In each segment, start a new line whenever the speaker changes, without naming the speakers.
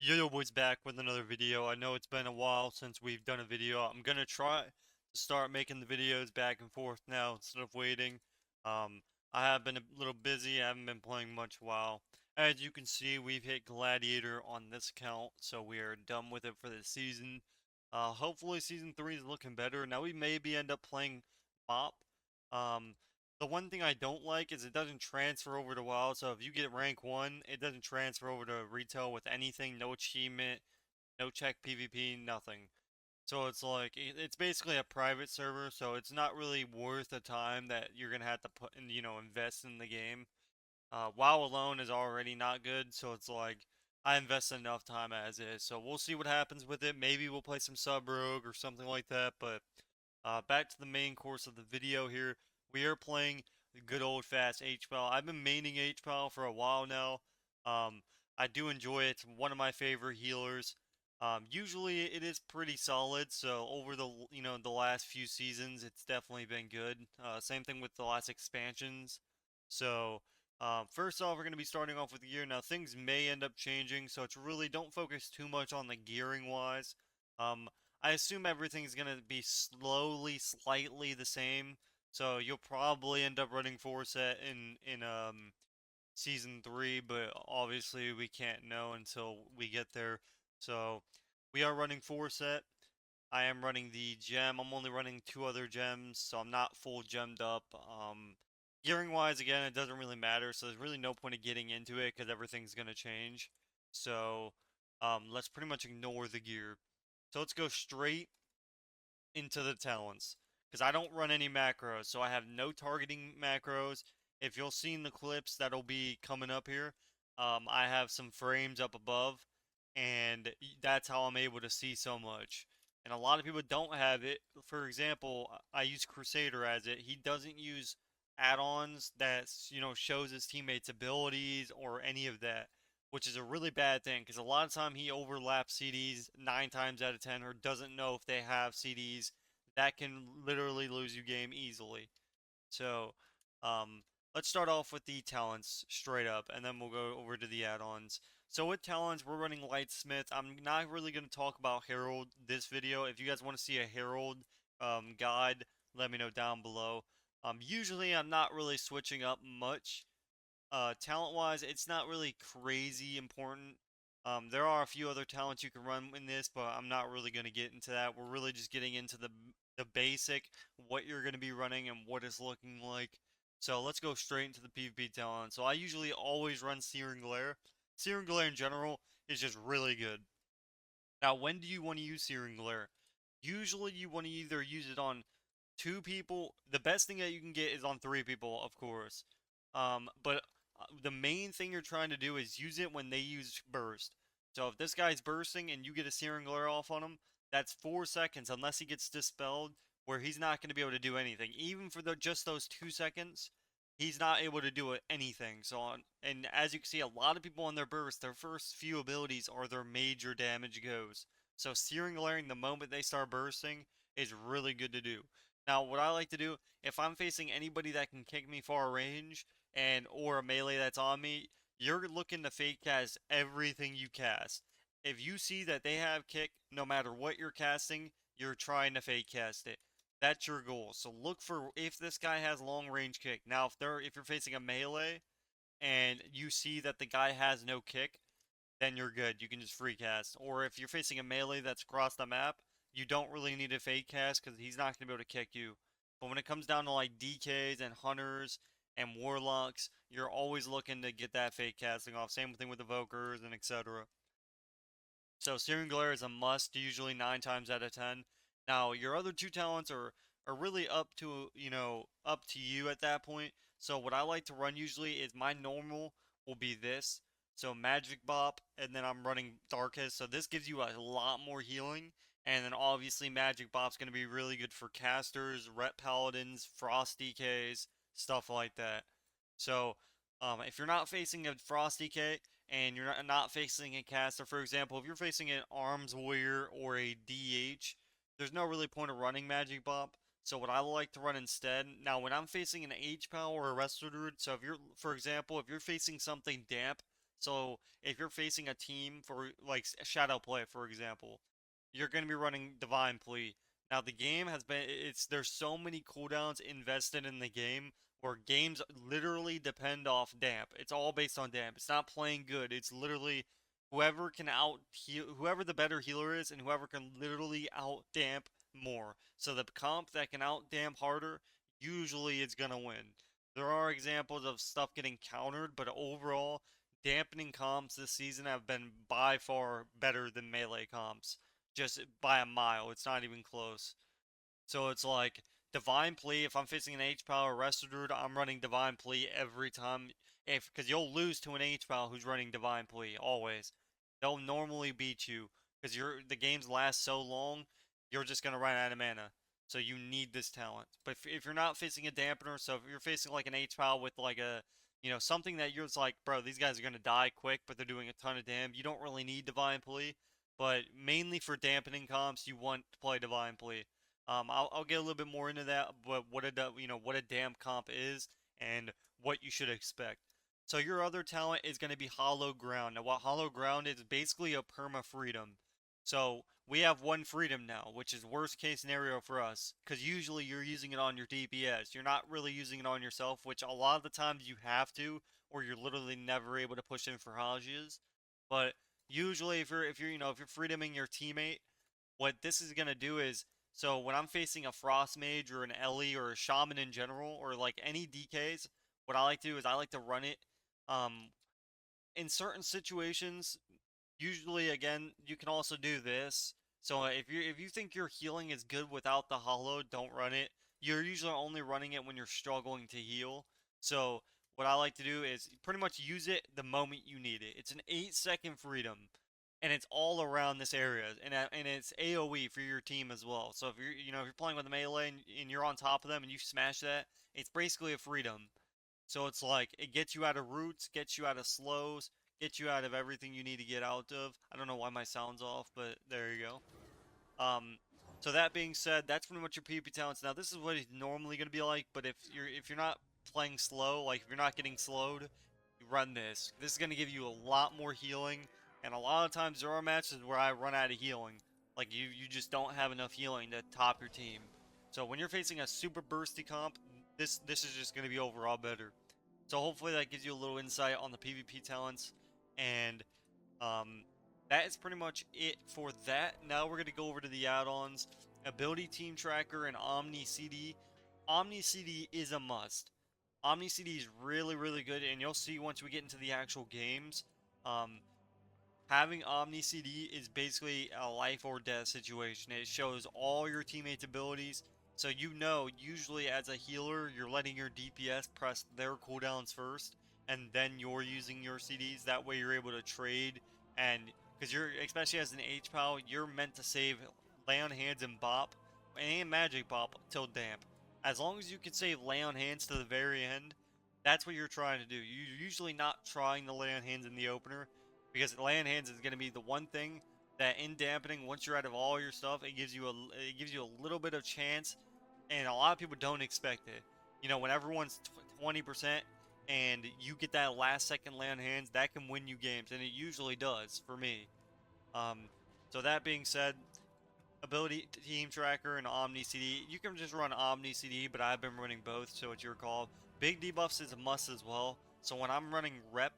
Yo Boy's back with another video. I know it's been a while since we've done a video. I'm gonna try to start making the videos back and forth now instead of waiting. Um, I have been a little busy. I haven't been playing much while. As you can see, we've hit Gladiator on this account, so we are done with it for this season. Hopefully season 3 is looking better. Now we maybe end up playing Mop. Um, the one thing I don't like is it doesn't transfer over to WoW, so if you get rank 1, it doesn't transfer over to retail with anything, no achievement, no check PvP, nothing. So it's like, it's basically a private server, so it's not really worth the time that you're gonna have to put in, invest in the game. WoW alone is already not good, so it's like, I invest enough time as is. So we'll see what happens with it. Maybe we'll play some sub rogue or something like that, but back to the main course of the video here. We are playing the good old fast HPAL. I've been maining HPAL for a while now. Um, I do enjoy it. It's one of my favorite healers. Usually it is pretty solid. So over the last few seasons, it's definitely been good. Same thing with the last expansions. So first off, we're going to be starting off with gear. Now things may end up changing, so it's really don't focus too much on the gearing wise. Um, I assume everything's gonna be slowly, slightly the same. So you'll probably end up running 4 set in season 3, but obviously we can't know until we get there. So we are running 4 set. I am running the gem. I'm only running 2 other gems, so I'm not full gemmed up. Gearing wise, again, it doesn't really matter, so there's really no point of getting into it because everything's gonna change. So let's pretty much ignore the gear. So let's go straight into the talents because I don't run any macros, so I have no targeting macros. If you'll see in the clips that'll be coming up here, I have some frames up above, and that's how I'm able to see so much. And a lot of people don't have it. For example, I use Crusader as it. He doesn't use add-ons that shows his teammates' abilities or any of that, which is a really bad thing because a lot of time he overlaps CDs 9 times out of 10 or doesn't know if they have CDs that can literally lose you game easily. So, um, let's start off with the talents straight up, and then we'll go over to the add-ons. So with talents, we're running Lightsmith. I'm not really going to talk about Herald this video. If you guys want to see a Herald guide, let me know down below. Usually I'm not really switching up much. Talent-wise, it's not really crazy important. There are a few other talents you can run in this, but I'm not really going to get into that. We're really just getting into the basic, what you're going to be running and what it's looking like. So let's go straight into the PvP talent. So I usually always run Searing Glare. Searing Glare in general is just really good. Now, when do you want to use Searing Glare? Usually you want to either use it on 2 people. The best thing that you can get is on 3 people, of course. But the main thing you're trying to do is use it when they use burst. So if this guy's bursting and you get a Searing Glare off on him, that's 4 seconds unless he gets dispelled where he's not going to be able to do anything. Even for just those 2 seconds, he's not able to do anything. And as you can see, a lot of people on their burst, their first few abilities are their major damage goes. So Searing Glaring the moment they start bursting is really good to do. Now, what I like to do, if I'm facing anybody that can kick me far range and or a melee that's on me, you're looking to fake cast everything you cast. If you see that they have kick, no matter what you're casting, you're trying to fake cast it. That's your goal. So look for if this guy has long range kick. Now, if you're facing a melee and you see that the guy has no kick, then you're good. You can just free cast. Or if you're facing a melee that's across the map, you don't really need a fake cast because he's not going to be able to kick you. But when it comes down to like DKs and hunters and warlocks, you're always looking to get that fake casting off. Same thing with evokers and etc. So Searing Glare is a must, usually 9 times out of 10. Now your other 2 talents are really up to you at that point. So what I like to run usually is my normal will be this. So Magic Bop, and then I'm running Darkest. So this gives you a lot more healing. And then obviously Magic Bop's going to be really good for casters, Ret Paladins, Frost DKs, stuff like that. So if you're not facing a Frost DK, and you're not facing a caster. For example, if you're facing an Arms Warrior or a DH, there's no really point of running Magic Bop. So what I like to run instead, now when I'm facing an H-Power or a Resto Druid, so if you're, for example, if you're facing something damp, So if you're facing a team for like Shadow Play, for example, you're going to be running Divine Plea. Now the game has been it's there's so many cooldowns invested in the game where games literally depend off damp. It's all based on damp. It's not playing good. It's literally whoever can out heal, whoever the better healer is, and whoever can literally out damp more. So the comp that can out damp harder usually is gonna win. There are examples of stuff getting countered, but overall, dampening comps this season have been by far better than melee comps, just by a mile. It's not even close. So it's like Divine Plea. If I'm facing an H Pal or Resto Druid, I'm running Divine Plea every time. If because you'll lose to an H Pal who's running Divine Plea always. They'll normally beat you because the games last so long. You're just gonna run out of mana. So you need this talent. But if you're not facing a dampener, so if you're facing like an H Pal with like a something that you're just like, bro, these guys are gonna die quick, but they're doing a ton of damage. You don't really need Divine Plea, but mainly for dampening comps, you want to play Divine Plea. I'll get a little bit more into that, but what a damp comp is and what you should expect. So your other talent is going to be Hollow Ground. Now, what Hollow Ground is basically a perma freedom. So we have one freedom now, which is worst case scenario for us, because usually you're using it on your DPS. You're not really using it on yourself, which a lot of the times you have to, or you're literally never able to push in for Hajias. But usually, if you're freedoming your teammate, what this is gonna do is so when I'm facing a Frost Mage or an Ellie or a Shaman in general or like any DKs, what I like to do is I like to run it um in certain situations. Usually again, you can also do this. So if you think your healing is good without the hollow, don't run it. You're usually only running it when you're struggling to heal. So what I like to do is pretty much use it the moment you need it. It's an 8-second freedom and it's all around this area, and it's AOE for your team as well. So if you're playing with a melee and you're on top of them and you smash that, it's basically a freedom. So it's like it gets you out of roots, gets you out of slows, gets you out of everything you need to get out of. I don't know why my sound's off, but there you go. Um, so that being said, that's pretty much your PvP talents. Now this is what it's normally gonna be like, but if you're not playing slow, like if you're not getting slowed, you run this. This is gonna give you a lot more healing, and a lot of times there are matches where I run out of healing. Like you just don't have enough healing to top your team. So when you're facing a super bursty comp, this is just gonna be overall better. So hopefully that gives you a little insight on the PvP talents, and um, that is pretty much it for that. Now we're going to go over to the add-ons. Ability Team Tracker and Omni CD. Omni CD is a must. Omni CD is really, really good, and you'll see once we get into the actual games. Um, Having Omni CD is basically a life or death situation. It shows all your teammates' abilities. So usually as a healer, you're letting your DPS press their cooldowns first, and then you're using your CDs. That way you're able to trade, and because especially as an H-Pal, you're meant to save Lay on Hands and Bop, and Magic Bop till Damp. As long as you can save Lay on Hands to the very end, that's what you're trying to do. You're usually not trying to Lay on Hands in the opener, because Lay on Hands is going to be the one thing that in dampening, once you're out of all your stuff, it gives you a little bit of chance, and a lot of people don't expect it. When everyone's 20% and you get that last second Lay on Hands, that can win you games, and it usually does for me. Um, so that being said, Ability Team Tracker and Omni CD. You can just run Omni CD, but I've been running both, so it's your call. Big debuffs is a must as well. So when I'm running Rep,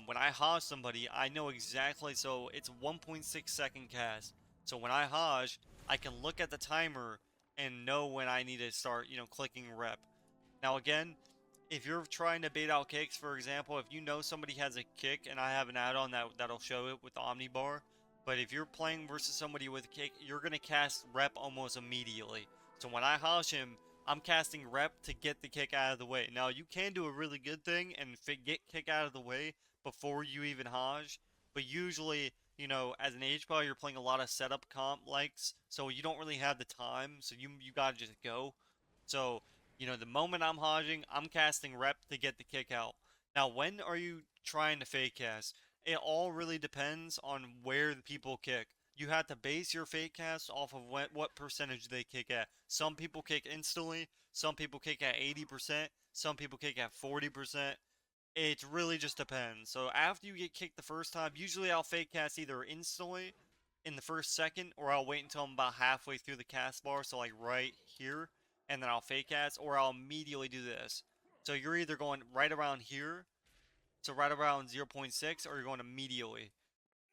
when I Haj somebody, I know exactly, so it's 1.6-second cast. So when I Haj, I can look at the timer and know when I need to start, clicking Rep. Now again, if you're trying to bait out kicks, for example, if you know somebody has a kick and I have an add-on that'll show it with the Omnibar, but if you're playing versus somebody with a kick, you're gonna cast Rep almost immediately. So when I Haj him, I'm casting Rep to get the kick out of the way. Now you can do a really good thing and get kick out of the way before you even Haj, but usually, as an H-Ball, you're playing a lot of setup comp likes, so you don't really have the time, so you gotta just go. So the moment I'm Hajing, I'm casting Rep to get the kick out. Now, when are you trying to fake cast? It all really depends on where the people kick. You have to base your fake cast off of what percentage they kick at. Some people kick instantly, some people kick at 80%, some people kick at 40%. It really just depends. So after you get kicked the first time, usually I'll fake cast either instantly in the first second, or I'll wait until I'm about halfway through the cast bar, so like right here, and then I'll fake cast, or I'll immediately do this. So you're either going right around here, so right around 0.6, or you're going immediately.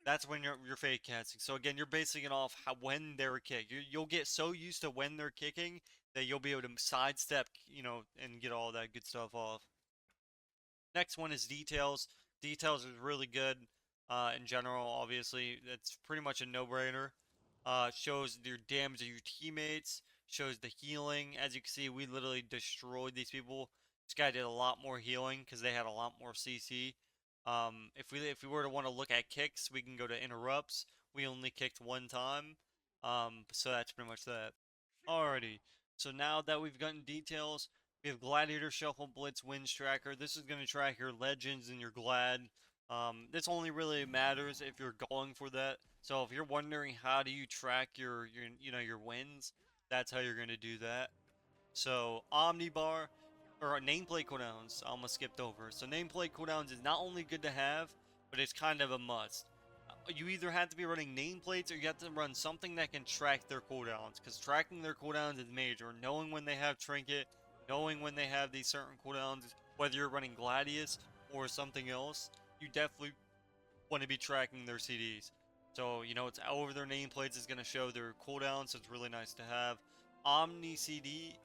That's when you're fake casting. So again, you're basing it off when they're kicked. You'll get so used to when they're kicking that you'll be able to sidestep, and get all that good stuff off. Next one is details. Details is really good in general, obviously. It's pretty much a no-brainer. Shows your damage of your teammates, shows the healing. As you can see, we literally destroyed these people. This guy did a lot more healing because they had a lot more CC. If we were to want to look at kicks, we can go to interrupts. We only kicked one time. So that's pretty much that. Alrighty. So now that we've gotten details, we have Gladiator, Shuffle, Blitz, Wins Tracker. This is going to track your legends and your glad. This only really matters if you're going for that. So if you're wondering how do you track your wins, that's how you're going to do that. So Omnibar, or nameplate cooldowns, I almost skipped over. So nameplate cooldowns is not only good to have, but it's kind of a must. You either have to be running nameplates or you have to run something that can track their cooldowns, because tracking their cooldowns is major. Knowing when they have trinket, knowing when they have these certain cooldowns, whether you're running Gladius or something else, you definitely want to be tracking their CDs. So, it's over their nameplates is going to show their cooldowns, so it's really nice to have. Omni CD,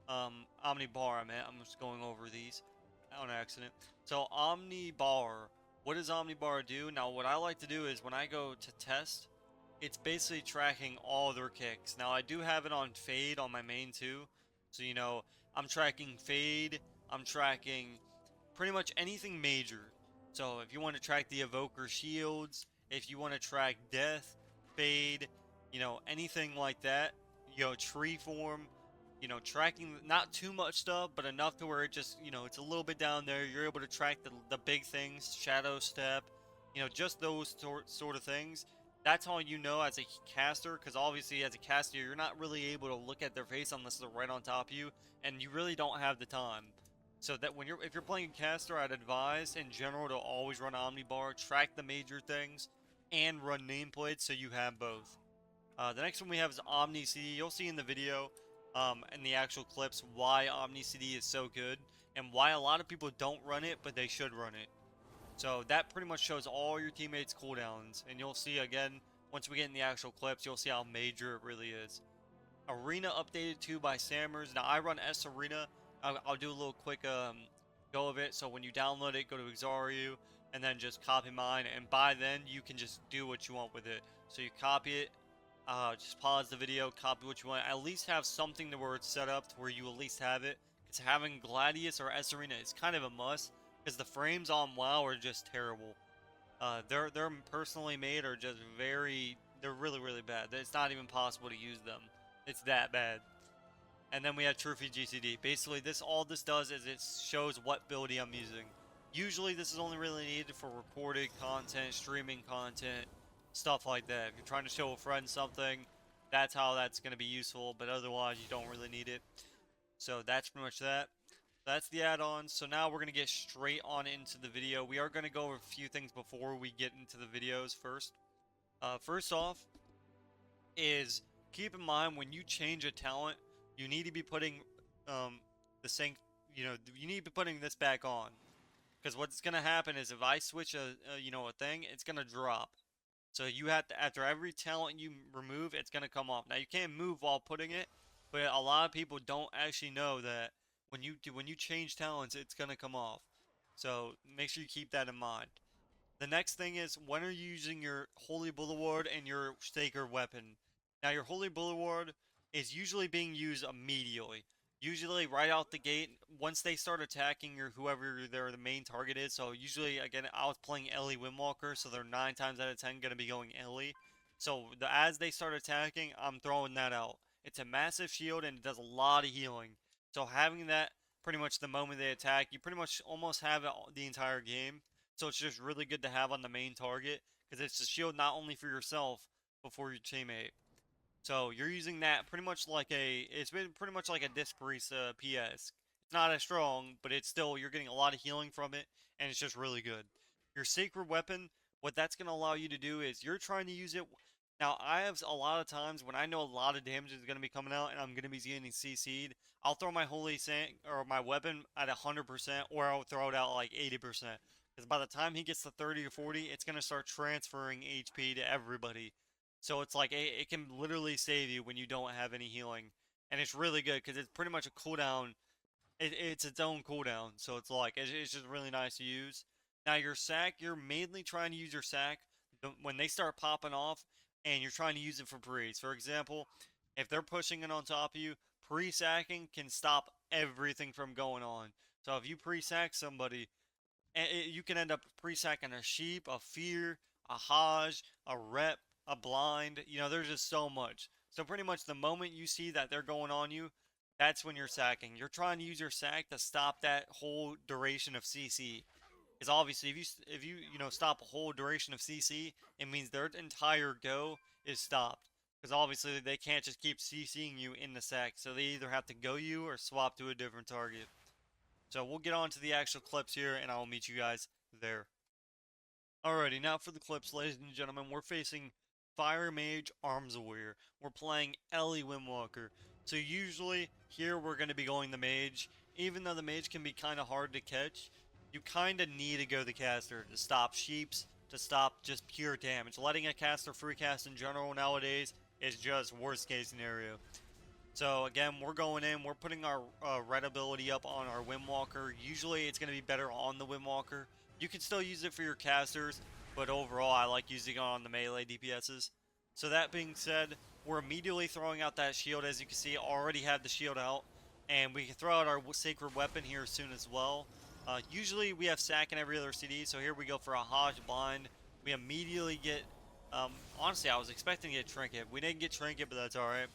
Omni Bar, I'm just going over these on accident. So, Omni Bar, what does Omni Bar do? Now, what I like to do is when I go to test, it's basically tracking all their kicks. Now, I do have it on Fade on my main too. So, I'm tracking Fade, I'm tracking pretty much anything major. So if you want to track the Evoker shields, if you want to track Death, Fade, anything like that, tree form, tracking not too much stuff, but enough to where it just, it's a little bit down there. You're able to track the big things, Shadow Step, just those sort of things. That's how you know as a caster, because obviously as a caster, you're not really able to look at their face unless they're right on top of you, and you really don't have the time. So that if you're playing caster, I'd advise in general to always run Omnibar, track the major things, and run nameplates so you have both. The next one we have is Omni CD. You'll see in the video, in the actual clips, why Omni CD is so good, and why a lot of people don't run it, but they should run it. So that pretty much shows all your teammates' cooldowns, and you'll see again, once we get in the actual clips, you'll see how major it really is. Arena updated too by Sammers. Now I run S Arena. I'll do a little quick go of it. So when you download it, go to Xaru and then just copy mine. And by then you can just do what you want with it. So you copy it, just pause the video, copy what you want. At least have something to where it's set up to where you at least have it. Because having Gladius or S Arena is kind of a must. Because the frames on WoW are just terrible. They're personally made are just they're really bad. It's not even possible to use them. It's that bad. And then we have Trophy GCD. Basically, all this does is it shows what ability I'm using. Usually, this is only really needed for recorded content, streaming content, stuff like that. If you're trying to show a friend something, that's how that's going to be useful. But otherwise, you don't really need it. So that's pretty much that. That's the add-ons. So now we're going to get straight on into the video. We are going to go over a few things before we get into the videos first. First off is keep in mind when you change a talent, you need to be putting the sync, you need to be putting this back on. Because what's going to happen is if I switch a thing, it's going to drop. So you have to, after every talent you remove, it's going to come off. Now you can't move while putting it, but a lot of people don't actually know that when you change talents, it's going to come off. So make sure you keep that in mind. The next thing is when are you using your Holy Bulwark and your Staker weapon? Now your Holy Bulwark is usually being used immediately. Usually right out the gate, once they start attacking whoever the main target is. So usually, again, I was playing Ellie Windwalker, so they're 9 times out of 10 going to be going Ellie. So as they start attacking, I'm throwing that out. It's a massive shield and it does a lot of healing. So having that pretty much the moment they attack, you pretty much almost have it the entire game. So it's just really good to have on the main target because it's a shield not only for yourself, but for your teammate. So you're using that pretty much like it's been pretty much like a Disc Priest PS. It's not as strong, but it's still, you're getting a lot of healing from it, and it's just really good. Your sacred weapon, what that's going to allow you to do is you're trying to use it. Now, I have a lot of times when I know a lot of damage is going to be coming out and I'm going to be getting CC'd, I'll throw my holy sank or my weapon at 100%, or I'll throw it out like 80%. Because by the time he gets to 30 or 40, it's going to start transferring HP to everybody. So it's like it can literally save you when you don't have any healing. And it's really good because it's pretty much a cooldown. It's its own cooldown. So it's like, it's just really nice to use. Now your sack, you're mainly trying to use your sack when they start popping off and you're trying to use it for pre's. For example, if they're pushing it on top of you, pre-sacking can stop everything from going on. So if you pre-sack somebody, you can end up pre-sacking a sheep, a fear, a Hajj, a rep, a blind. You know, there's just so much. So pretty much the moment you see that they're going on you, that's when you're sacking. You're trying to use your sack to stop that whole duration of CC. Because obviously, if you stop a whole duration of CC, it means their entire go is stopped. Because obviously they can't just keep CCing you in the sack, so they either have to go you or swap to a different target. So we'll get on to the actual clips here, and I will meet you guys there. Alrighty, now for the clips, ladies and gentlemen, we're facing Fire Mage Arms Warrior. We're playing Ellie Windwalker. So usually, here we're going to be going the Mage. Even though the Mage can be kind of hard to catch, you kind of need to go the caster to stop sheeps, to stop just pure damage. Letting a caster free cast in general nowadays is just worst case scenario. So again, we're going in, we're putting our red ability up on our Windwalker. Usually it's going to be better on the Windwalker. You can still use it for your casters, but overall I like using it on the melee DPSs. So that being said, we're immediately throwing out that shield. As you can see, I already have the shield out. And we can throw out our sacred weapon here soon as well. Usually we have sack in every other CD, so here we go for a Hajj blind. We immediately get, honestly I was expecting to get Trinket. We didn't get Trinket, but that's alright.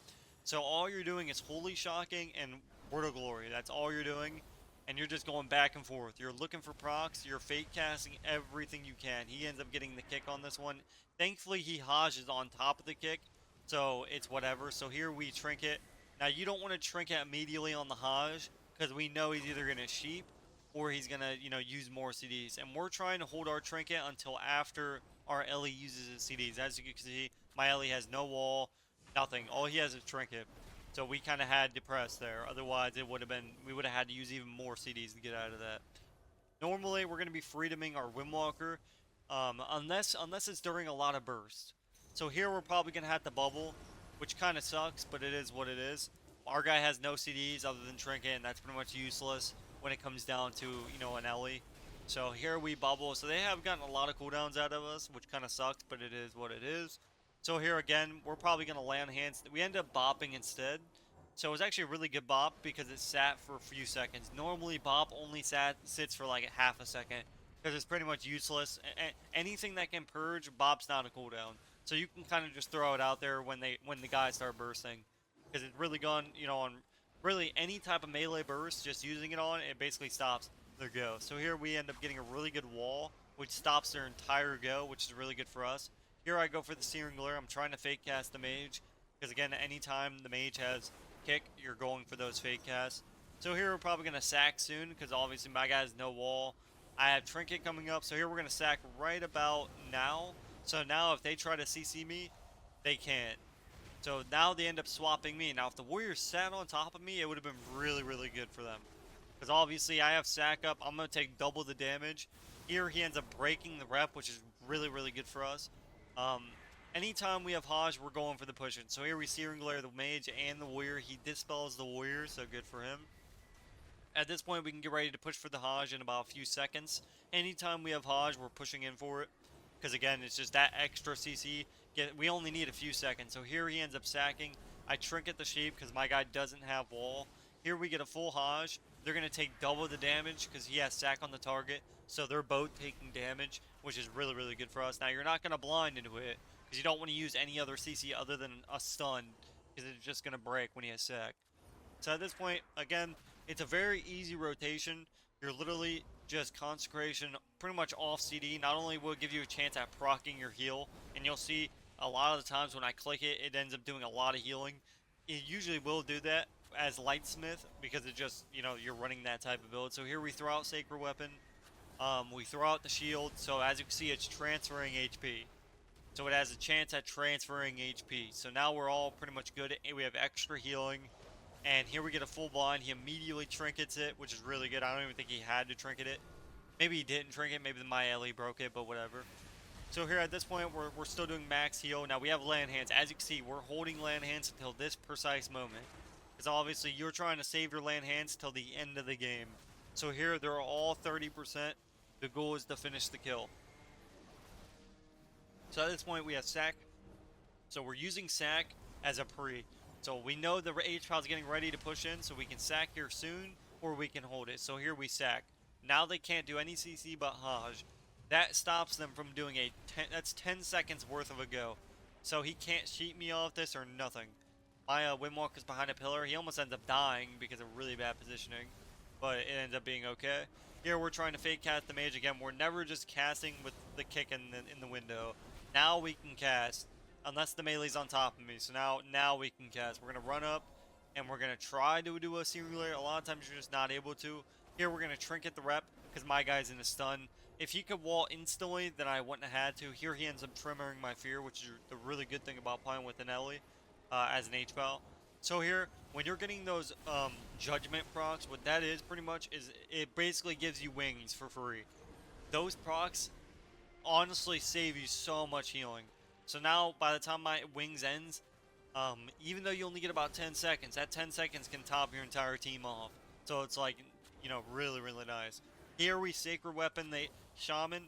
So all you're doing is Holy Shocking and Word of Glory. That's all you're doing. And you're just going back and forth. You're looking for procs. You're fake casting everything you can. He ends up getting the kick on this one. Thankfully, he Hajj is on top of the kick. So it's whatever. So here we Trinket. Now you don't want to Trinket immediately on the Hajj, because we know he's either going to sheep or he's going to, use more CDs. And we're trying to hold our Trinket until after our Ellie uses his CDs. As you can see, my Ellie has no wall. Nothing. All he has is Trinket. So we kind of had to press there. Otherwise, it would have been, we would have had to use even more CDs to get out of that. Normally, we're going to be freedoming our Windwalker, unless it's during a lot of bursts. So here we're probably going to have to bubble, which kind of sucks, but it is what it is. Our guy has no CDs other than Trinket, and that's pretty much useless when it comes down to, an Ellie. So here we bubble. So they have gotten a lot of cooldowns out of us, which kind of sucks, but it is what it is. So here again, we're probably going to land hands. We end up bopping instead. So it was actually a really good bop because it sat for a few seconds. Normally bop only sits for like half a second because it's pretty much useless. Anything that can purge, bop's not a cooldown. So you can kind of just throw it out there when the guys start bursting. Because it's really gone, on really any type of melee burst, just using it on, it basically stops their go. So here we end up getting a really good wall, which stops their entire go, which is really good for us. Here I go for the Searing Glare. I'm trying to fake cast the Mage. Because again, anytime the Mage has kick, you're going for those fake casts. So here we're probably going to sack soon. Because obviously my guy has no wall. I have Trinket coming up. So here we're going to sack right about now. So now if they try to CC me, they can't. So now they end up swapping me. Now if the Warrior sat on top of me, it would have been really, really good for them. Because obviously I have sack up. I'm going to take double the damage. Here he ends up breaking the rep, which is really, really good for us. Anytime we have Hajj, we're going for the push-in. So here we Searing Glare the Mage and the Warrior. He dispels the Warrior, so good for him. At this point, we can get ready to push for the Hajj in about a few seconds. Anytime we have Hajj, we're pushing in for it. Because again, it's just that extra CC. We only need a few seconds. So here he ends up sacking. I Trinket the Sheep because my guy doesn't have wall. Here we get a full Hajj. They're going to take double the damage because he has sack on the target. So they're both taking damage, which is really, really good for us. Now, you're not going to blind into it because you don't want to use any other CC other than a stun because it's just going to break when he has sack. So at this point, again, it's a very easy rotation. You're literally just Consecration pretty much off CD. Not only will it give you a chance at proccing your heal, and you'll see a lot of the times when I click it, it ends up doing a lot of healing. It usually will do that, as Lightsmith because it just, you know, you're running that type of build. So here we throw out Sacred Weapon. We throw out the shield. So as you can see, it's transferring HP. So it has a chance at transferring HP. So now we're all pretty much good. We have extra healing. And here we get a full blind. He immediately trinkets it, which is really good. I don't even think he had to trinket it. Maybe he didn't trinket. Maybe my Ellie broke it, but whatever. So here at this point, we're still doing max heal. Now we have land hands. As you can see, we're holding land hands until this precise moment. Because obviously you're trying to save your land hands till the end of the game. So here they're all 30%. The goal is to finish the kill. So at this point we have sack. So we're using sack as a pre. So we know the HPAL is getting ready to push in, so we can sack here soon, or we can hold it. So here we sack. Now they can't do any CC but Hajj. That stops them from doing that's 10 seconds worth of a go. So he can't cheat me off this or nothing. My Windwalker's behind a pillar. He almost ends up dying because of really bad positioning, but it ends up being okay. Here we're trying to fake cast the mage again. We're never just casting with the kick in the window. Now we can cast. Unless the melee's on top of me. So now we can cast. We're going to run up, and we're going to try to do a simulator. A lot of times you're just not able to. Here we're going to trinket the rep, because my guy's in a stun. If he could wall instantly, then I wouldn't have had to. Here he ends up trimmering my fear, which is the really good thing about playing with an Ellie as an HPAL. So here, when you're getting those judgment procs, what that is pretty much is it basically gives you wings for free. Those procs honestly save you so much healing. So now, by the time my wings ends, even though you only get about 10 seconds, that 10 seconds can top your entire team off. So it's like, you know, really, really nice. Here we Sacred Weapon the Shaman.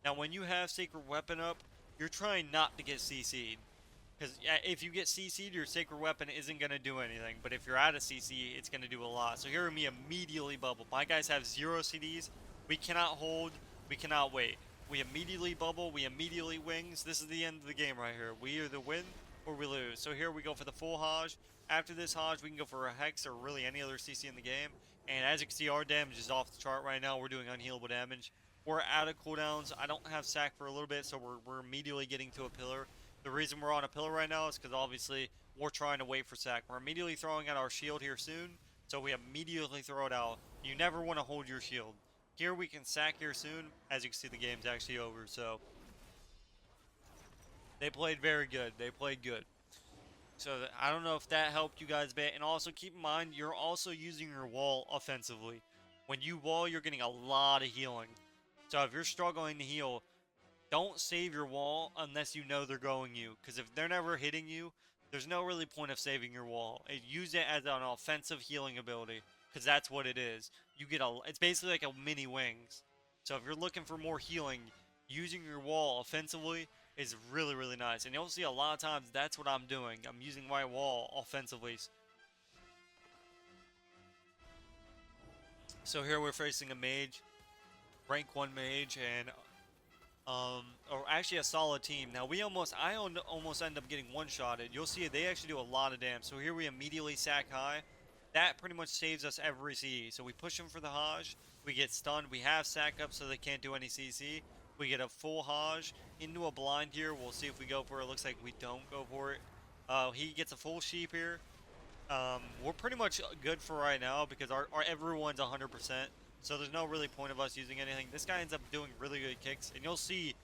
Now when you have Sacred Weapon up, you're trying not to get CC'd. Because if you get CC'd, your Sacred Weapon isn't going to do anything. But if you're out of CC, it's going to do a lot. So here we immediately bubble. My guys have 0 CDs. We cannot hold. We cannot wait. We immediately bubble, we immediately wings. This is the end of the game right here. We either win or we lose. So here we go for the full Hajj. After this Hajj, we can go for a Hex or really any other CC in the game. And as you can see, our damage is off the chart right now. We're doing unhealable damage. We're out of cooldowns. I don't have sack for a little bit, so we're immediately getting to a pillar. The reason we're on a pillar right now is because obviously we're trying to wait for sack. We're immediately throwing out our shield here soon, so we immediately throw it out. You never want to hold your shield. Here we can sack here soon. As you can see, the game's actually over, so they played very good. They played good. So I don't know if that helped you guys a bit. And also keep in mind, you're also using your wall offensively. When you wall, you're getting a lot of healing. So if you're struggling to heal, don't save your wall unless you know they're going you. Because if they're never hitting you, there's no really point of saving your wall. Use it as an offensive healing ability. Because that's what it is. You get it's basically like a mini wings. So if you're looking for more healing, using your wall offensively is really, really nice. And you'll see a lot of times that's what I'm doing. I'm using my wall offensively. So here we're facing a mage, rank 1 mage, and or actually a solid team. Now I almost end up getting one-shotted. You'll see they actually do a lot of damage. So here we immediately sack high. That pretty much saves us every CE. So we push them for the Hajj, we get stunned, we have sack up so they can't do any CC. We get a full Hajj into a blind here. We'll see if we go for it. Looks like we don't go for it. He gets a full sheep here. We're pretty much good for right now because our everyone's 100%. So there's no really point of us using anything. This guy ends up doing really good kicks. And you'll see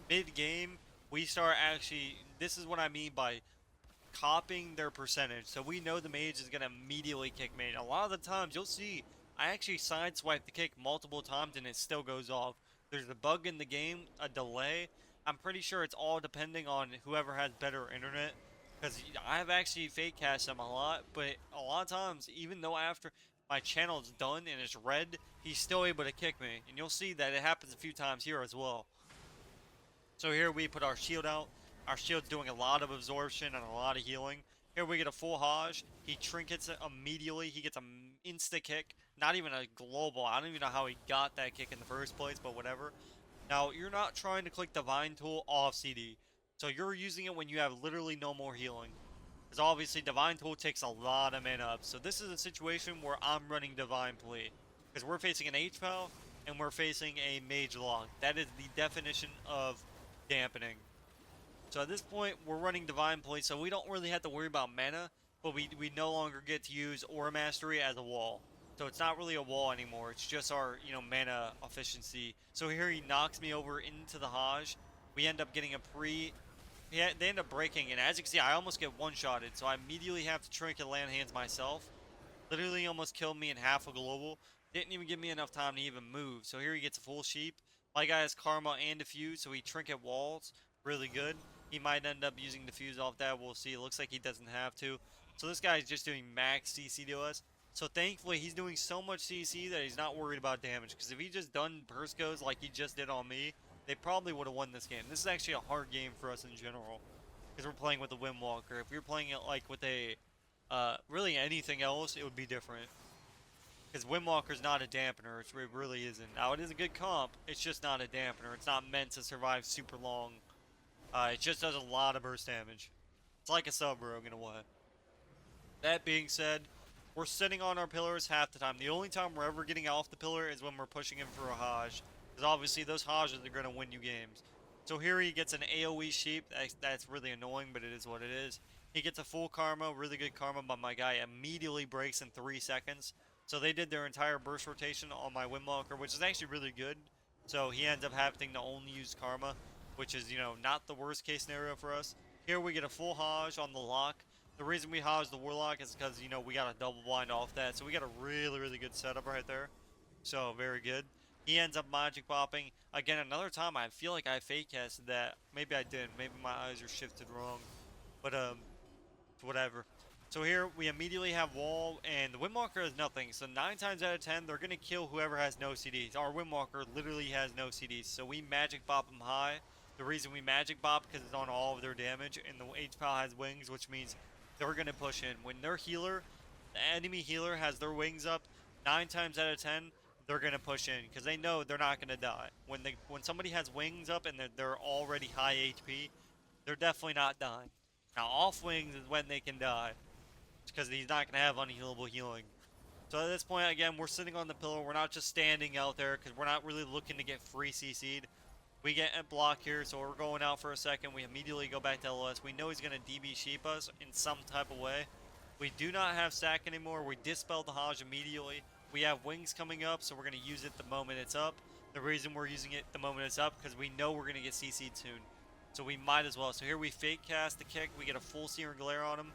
mid-game, we start actually, this is what I mean by copying their percentage. So we know the mage is going to immediately kick main. A lot of the times you'll see I actually sideswipe the kick multiple times and it still goes off. There's a bug in the game, a delay. I'm pretty sure it's all depending on whoever has better internet. Because I've actually fake cast him a lot, but a lot of times, even though after my channel is done and it's red, he's still able to kick me. And you'll see that it happens a few times here as well. So here we put our shield out. Our shield's doing a lot of absorption and a lot of healing. Here we get a full Hajj. He trinkets it immediately. He gets an insta kick. Not even a global. I don't even know how he got that kick in the first place, but whatever. Now, you're not trying to click Divine Tool off CD. So you're using it when you have literally no more healing. Because obviously Divine Tool takes a lot of mana up. So this is a situation where I'm running Divine Plea. Because we're facing an HPAL and we're facing a Mage Lock. That is the definition of dampening. So at this point, we're running Divine Plea, so we don't really have to worry about mana. but we no longer get to use Aura Mastery as a wall. So it's not really a wall anymore. It's just our, mana efficiency. So here he knocks me over into the Hajj. We end up getting a pre. Yeah, they end up breaking, and as you can see, I almost get one-shotted. So I immediately have to trinket land hands myself. Literally almost killed me in half a global. Didn't even give me enough time to even move. So here he gets a full sheep. My guy has karma and diffuse, so he trinket walls. Really good. He might end up using diffuse off that. We'll see. It looks like he doesn't have to. So this guy is just doing max CC to us. So thankfully he's doing so much CC that he's not worried about damage. Because if he just done burst goes like he just did on me, they probably would have won this game. This is actually a hard game for us in general. Because we're playing with a Windwalker. If we were playing it like with a really anything else, it would be different. Because Windwalker's not a dampener, it really isn't. Now, it is a good comp, it's just not a dampener. It's not meant to survive super long. It just does a lot of burst damage. It's like a sub-rogue in a way. That being said, we're sitting on our pillars half the time. The only time we're ever getting off the pillar is when we're pushing him for a Hajj. Because obviously those Hajjas are going to win you games. So here he gets an AoE sheep. That's really annoying, but it is what it is. He gets a full karma, really good karma, but my guy immediately breaks in 3 seconds. So they did their entire burst rotation on my Windwalker, which is actually really good. So he ends up having to only use karma, which is, not the worst case scenario for us. Here we get a full Hajj on the lock. The reason we Hajj the Warlock is because, we got a double blind off that. So we got a really, really good setup right there. So, very good. He ends up magic popping. Again, another time I feel like I fake casted that. Maybe I didn't. Maybe my eyes are shifted wrong. But, whatever. So here we immediately have wall, and the Windwalker has nothing. So 9 times out of 10, they're going to kill whoever has no CDs. Our Windwalker literally has no CDs. So we magic bop them high. The reason we magic bop because it's on all of their damage, and the H-Pal has wings, which means they're going to push in. When their healer, the enemy healer has their wings up, 9 times out of 10, they're going to push in because they know they're not going to die. When somebody has wings up and they're already high HP, they're definitely not dying. Now, off wings is when they can die because he's not going to have unhealable healing. So at this point, again, we're sitting on the pillar. We're not just standing out there because we're not really looking to get free CC'd. We get a block here, so we're going out for a second. We immediately go back to LOS. We know he's going to DB sheep us in some type of way. We do not have stack anymore. We dispelled the Hajj immediately. We have wings coming up, so we're going to use it the moment it's up. The reason we're using it the moment it's up, because we know we're going to get CC'd soon. So we might as well. So here we fake cast the kick. We get a full Searing Glare on him.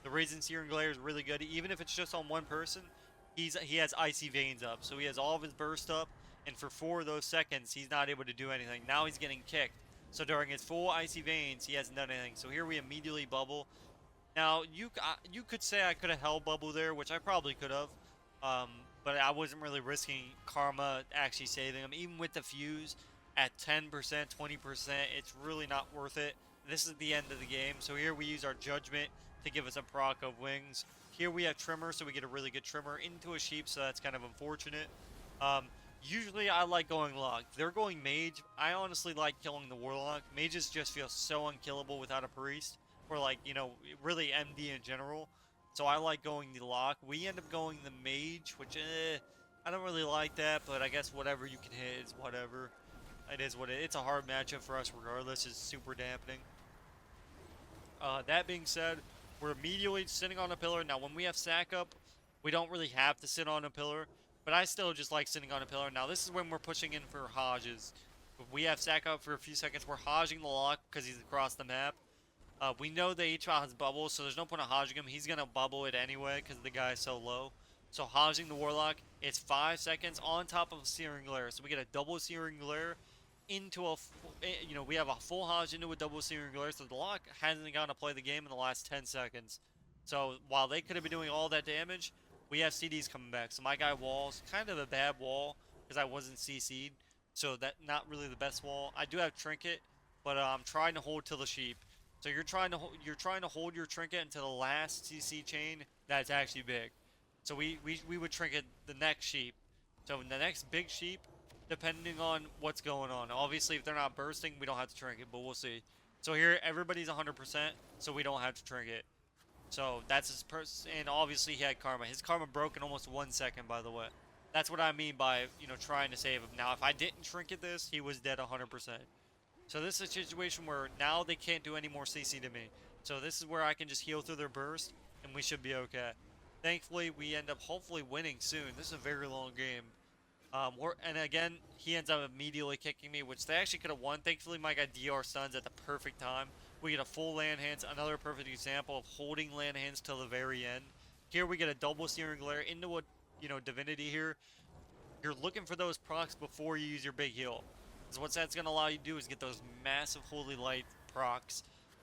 The reason Searing Glare is really good, even if it's just on one person, he has Icy Veins up. So he has all of his burst up, and for 4 of those seconds, he's not able to do anything. Now he's getting kicked. So during his full Icy Veins, he hasn't done anything. So here we immediately bubble. Now, you could say I could have held bubble there, which I probably could have. But I wasn't really risking karma actually saving him. Even with the fuse at 10%, 20%, it's really not worth it. This is the end of the game. So here we use our judgment to give us a proc of wings. Here we have trimmer, so we get a really good trimmer into a sheep, so that's kind of unfortunate. Usually I like going lock. They're going mage. I honestly like killing the warlock. Mages just feel so unkillable without a priest. Or like, really MD in general. So I like going the lock. We end up going the mage, which, I don't really like that, but I guess whatever you can hit is whatever. It is what it is. It's a hard matchup for us regardless. It's super dampening. That being said, we're immediately sitting on a pillar. Now, when we have stack up, we don't really have to sit on a pillar, but I still just like sitting on a pillar. Now, this is when we're pushing in for Hajjes. If we have stack up for a few seconds, we're Hajjing the lock because he's across the map. We know the H-File has bubbles, so there's no point in Hajjing him. He's going to bubble it anyway because the guy's so low. So Hajjing the Warlock, it's 5 seconds on top of a Searing Glare. So we get a double Searing Glare into a, we have a full Hajj into a double Searing Glare. So the lock hasn't gotten to play the game in the last 10 seconds. So while they could have been doing all that damage, we have CDs coming back. So my guy walls, kind of a bad wall because I wasn't CC'd. So that not really the best wall. I do have Trinket, but I'm trying to hold till the sheep. So you're trying to hold your trinket until the last CC chain that's actually big. So we would trinket the next sheep. So in the next big sheep, depending on what's going on. Obviously, if they're not bursting, we don't have to trinket, but we'll see. So here, everybody's 100%, so we don't have to trinket. So that's his and obviously he had karma. His karma broke in almost 1 second, by the way. That's what I mean by, trying to save him. Now, if I didn't trinket this, he was dead 100%. So this is a situation where now they can't do any more CC to me. So this is where I can just heal through their burst. and we should be okay. Thankfully, we end up hopefully winning soon. This is a very long game. And again, he ends up immediately kicking me, which they actually could have won. Thankfully, my guy DR stuns at the perfect time. We get a full land hands, another perfect example of holding land hands till the very end. Here we get a double searing glare into a, divinity here. You're looking for those procs before you use your big heal. Because what that's going to allow you to do is get those massive holy light procs.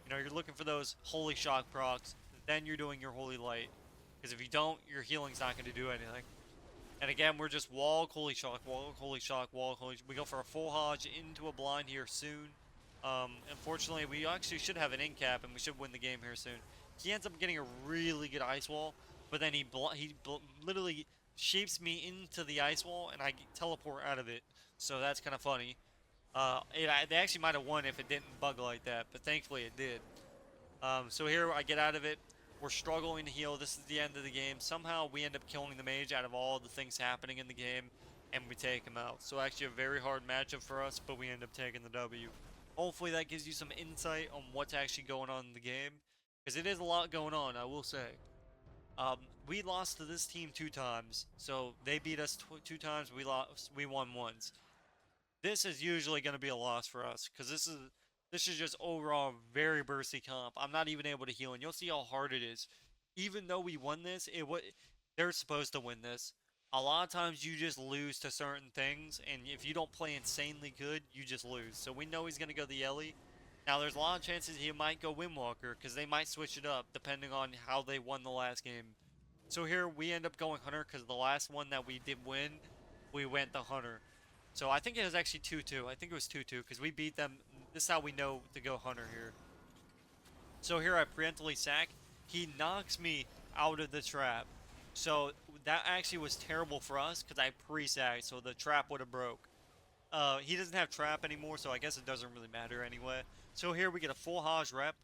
You're looking for those holy shock procs, then you're doing your holy light. Because if you don't, your healing's not going to do anything. And again, we're just wall, holy shock, wall, holy shock, wall, holy shock. We go for a full Hodge into a blind here soon. Unfortunately, we actually should have an in cap, and we should win the game here soon. He ends up getting a really good ice wall, but then he literally shapes me into the ice wall, and I teleport out of it. So that's kind of funny. They actually might have won if it didn't bug like that, but thankfully it did. So here I get out of it. We're struggling to heal. This is the end of the game. Somehow we end up killing the mage out of all the things happening in the game, and we take him out. So actually a very hard matchup for us, but we end up taking the W. Hopefully that gives you some insight on what's actually going on in the game, because it is a lot going on, I will say. We lost to this team 2 times, so they beat us 2 times. We won once. This is usually going to be a loss for us, because this is just overall very bursty comp. I'm not even able to heal, and you'll see how hard it is. Even though we won this, they're supposed to win this. A lot of times you just lose to certain things, and if you don't play insanely good, you just lose. So we know he's going to go the Ellie. Now there's a lot of chances he might go Windwalker, because they might switch it up depending on how they won the last game. So here we end up going Hunter, because the last one that we did win, we went the Hunter. So I think it was actually 2-2. I think it was 2-2 because we beat them. This is how we know to go Hunter here. So here I preemptively sack. He knocks me out of the trap. So that actually was terrible for us because I pre-sacked, so the trap would have broke. He doesn't have trap anymore, so I guess it doesn't really matter anyway. So here we get a full Hodge rep.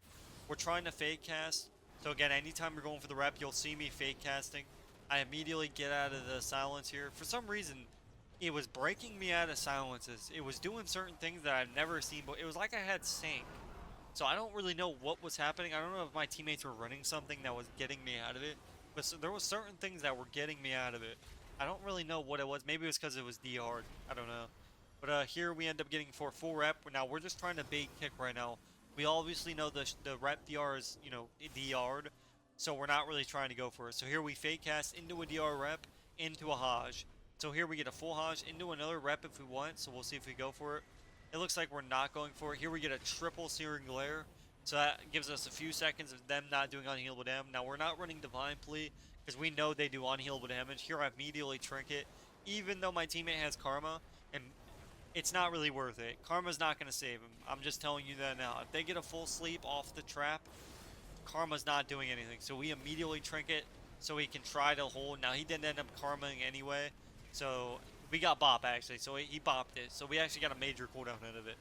We're trying to fake cast. So again, anytime you're going for the rep, you'll see me fake casting. I immediately get out of the silence here. For some reason, it was breaking me out of silences. It was doing certain things that I've never seen, but it was like I had sync. So I don't really know what was happening. I don't know if my teammates were running something that was getting me out of it, but there was certain things that were getting me out of it. I don't really know what it was. Maybe it was because it was DR'd. I don't know. But here we end up getting for full rep. Now we're just trying to bait kick right now. We obviously know the rep DR is, DR'd, so we're not really trying to go for it. So here we fake cast into a DR rep, into a Hodge. So here we get a full Hodge into another rep if we want, so we'll see if we go for it. It looks like we're not going for it. Here we get a triple Searing Glare, so that gives us a few seconds of them not doing unhealable damage. Now we're not running Divine Plea, because we know they do unhealable damage. Here I immediately Trinket, even though my teammate has Karma, and it's not really worth it. Karma's not going to save him. I'm just telling you that now. If they get a full sleep off the trap, Karma's not doing anything. So we immediately Trinket so he can try to hold. Now he didn't end up karmaing anyway. So we got bop actually. So he bopped it. So we actually got a major cooldown out of it.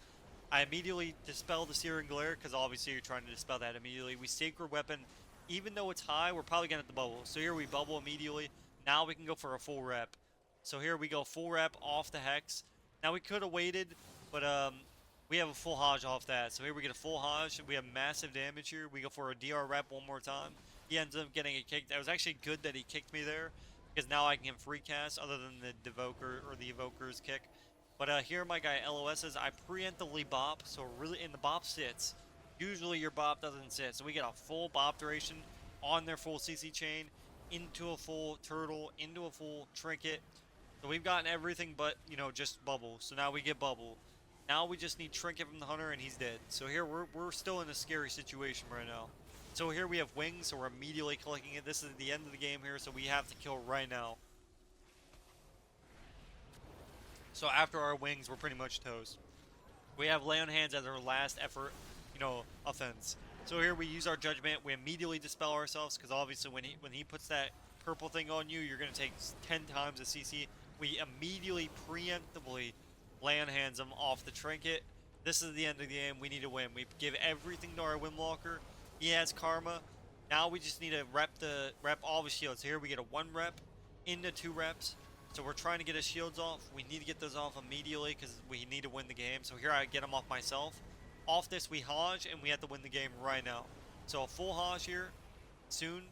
I immediately dispel the Searing Glare because obviously you're trying to dispel that immediately. We Sacred Weapon. Even though it's high, we're probably going to have to bubble. So here we bubble immediately. Now we can go for a full rep. So here we go full rep off the Hex. Now we could have waited, but we have a full Hodge off that. So here we get a full Hodge. We have massive damage here. We go for a DR rep one more time. He ends up getting a kick. That was actually good that he kicked me there, because now I can free cast other than the Devoker or the Evoker's kick. But here my guy LOS's, I preemptively bop, so really, and the bop sits. Usually your bop doesn't sit, so we get a full bop duration on their full CC chain, into a full turtle, into a full trinket. So we've gotten everything but, just bubble. So now we get bubble. Now we just need trinket from the hunter and he's dead. So here we're still in a scary situation right now. So here we have wings, so we're immediately clicking it. This is the end of the game here, so we have to kill right now. So after our wings, we're pretty much toast. We have lay on hands as our last effort, offense. So here we use our judgment. We immediately dispel ourselves, because obviously when he puts that purple thing on you, you're going to take 10 times the CC. We immediately preemptively lay on hands him off the trinket. This is the end of the game. We need to win. We give everything to our Windwalker. He has Karma. Now we just need to rep all of his shields. Here we get a 1 rep into 2 reps. So we're trying to get his shields off. We need to get those off immediately because we need to win the game. So here I get them off myself. Off this we Hodge and we have to win the game right now. So a full Hodge here soon.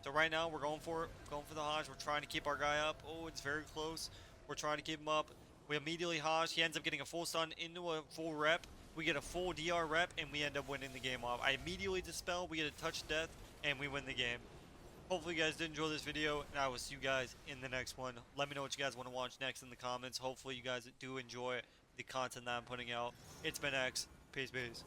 So right now we're going for it, going for the Hodge. We're trying to keep our guy up. Oh, it's very close. We're trying to keep him up. We immediately Hodge. He ends up getting a full stun into a full rep. We get a full DR rep, and we end up winning the game off. I immediately dispel. We get a touch death, and we win the game. Hopefully you guys did enjoy this video, and I will see you guys in the next one. Let me know what you guys want to watch next in the comments. Hopefully you guys do enjoy the content that I'm putting out. It's been X. Peace, peace.